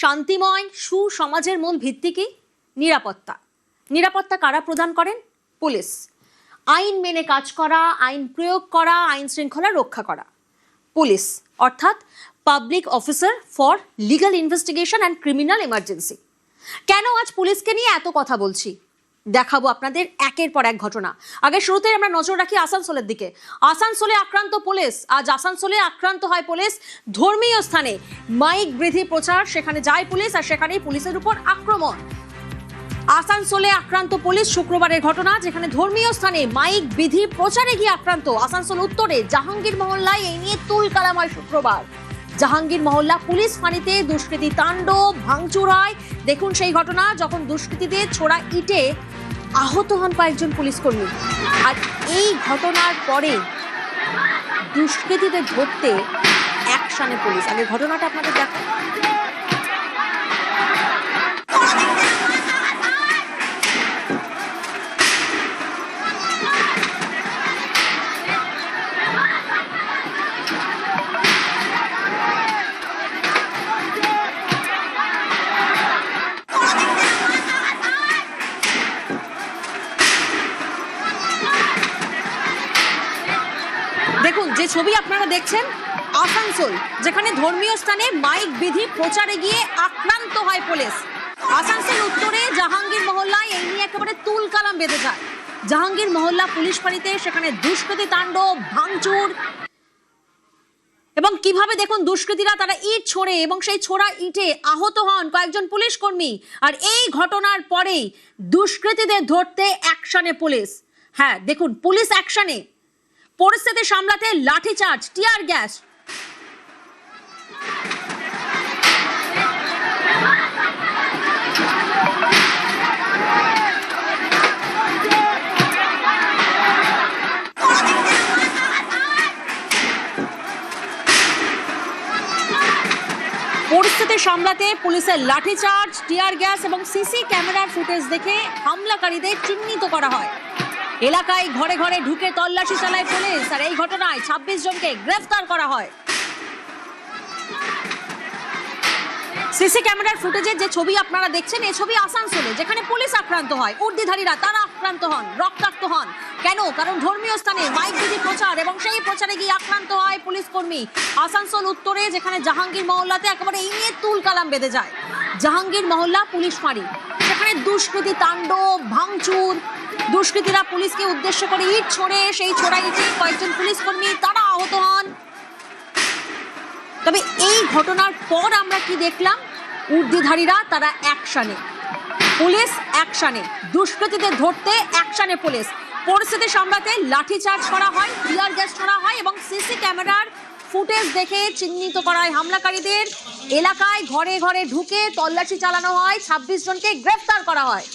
শান্তিময় সুসমাজের মূল ভিত্তি কি? নিরাপত্তা। নিরাপত্তা কারা প্রদান করেন? পুলিশ। আইন মেনে কাজ করা, আইন প্রয়োগ করা, আইন শৃঙ্খলা রক্ষা করা। পুলিশ অর্থাৎ public officer for legal investigation and criminal emergency. কেন আজ পুলিশকে নিয়ে এত কথা বলছি? দেখাবো আপনাদের একের পর এক ঘটনা। আগে শুরুতেই আমরা নজর রাখি আসানসোলের দিকে। আসানসোলে আক্রান্ত পুলিশ। আজ আসানসোলে আক্রান্ত হয় পুলিশ ধর্মীয় স্থানে মাইক বৃদ্ধি প্রচার, সেখানে যায় পুলিশ আর সেখানেই পুলিশের উপর আক্রমণ। আসানসোলে আক্রান্ত পুলিশ শুক্রবারের ঘটনা, যেখানে ধর্মীয় স্থানে মাইক বিধি প্রচারে গিয়ে আক্রান্ত। আসানসোল উত্তরে জাহাঙ্গীর মহল্লায় এই নিয়ে তুলকালাম হয় শুক্রবার। জাহাঙ্গীর মহল্লা পুলিশ ফাঁড়িতে দুষ্কৃতী তাণ্ডব, ভাঙচুর হয়। দেখুন সেই ঘটনা, যখন দুষ্কৃতীদের ছোড়া ইটে আহত হন কয়েকজন পুলিশ কর্মী। আর এই ঘটনার পরে দুষ্কৃতীদের ধরতে অ্যাকশনে পুলিশ। আগে ঘটনাটা আপনাদের দেখো। দেখুন যে ছবি আপনারা দেখছেন, আসানসোল, যেখানে ধর্মীয় স্থানে মাইক বিধি প্রচারে গিয়ে আক্রান্ত হয় পুলিশ। আসানসোল উত্তরে জাহাঙ্গীর মহল্লায় এই নিয়ে একেবারে তুলকালাম বেঁধে যায়। জাহাঙ্গীর মহল্লা পুলিশ ফাঁড়িতে সেখানে দুষ্কৃতী তাণ্ডব, ভাঙচুর, এবং কিভাবে দেখুন দুষ্কৃতীরা তারা ইট ছোড়ে এবং সেই ছোড়া ইটে আহত হন কয়েকজন পুলিশ কর্মী। আর এই ঘটনার পরেই দুষ্কৃতীদের ধরতে অ্যাকশনে পুলিশ। হ্যাঁ দেখুন, পুলিশ অ্যাকশনে। পরিস্থিতি সামলাতে লাঠিচার্জ, টিয়ার গ্যাস। পরিস্থিতি সামলাতে পুলিশের লাঠিচার্জ, টিয়ার গ্যাস এবং সিসি ক্যামেরার ফুটেজ দেখে হামলাকারীদের চিহ্নিত করা হয়। এলাকায় ঘরে ঘরে ঢুকে তল্লাশি চালায় পুলিশ। আর এই ঘটনায় 26 জনকে গ্রেফতার করা হয়। সিসি ক্যামেরার ফুটেজের যে ছবি আপনারা দেখছেন, এই ছবি আসানসোলে, যেখানে পুলিশ আক্রান্ত হয়। উর্দিধারীরা তারা আক্রান্ত হন, রক্তাক্ত হন। কেন? কারণ ধর্মীয় স্থানে মাইক বিধি প্রচার এবং সেই প্রচারে গিয়ে আক্রান্ত হয় পুলিশ কর্মী। আসানসোল উত্তরে, যেখানে জাহাঙ্গীর মহল্লাতে একেবারে এই নিয়ে তুলকালাম বেঁধে যায়। জাহাঙ্গীর মহল্লা পুলিশ ফাঁড়ি, সেখানে দুষ্কৃতী তাণ্ডব, ভাঙচুর। দুষ্কৃতীরা পুলিশকে উদ্দেশ্য করে ইট ছোড়ে, সেই ছোড়া ইটে কয়েকজন পুলিশ কর্মী তারা আহত হন। তবে এই ঘটনার পর আমরা কি দেখলাম? উর্দিধারীরা তারা অ্যাকশনে, পুলিশ অ্যাকশনে, দুষ্কৃতীদের ধরতে অ্যাকশনে পুলিশ। পরিস্থিতি সামলাতে লাঠিচার্জ করা হয়, টিয়ার গ্যাস ছোড়া হয় এবং সিসি ক্যামেরার ফুটেজ দেখে চিহ্নিত করা হয় হামলাকারীদের। এলাকায় ঘরে ঘরে ঢুকে তল্লাশি চালানো হয়, 26 জনকে গ্রেফতার করা হয়।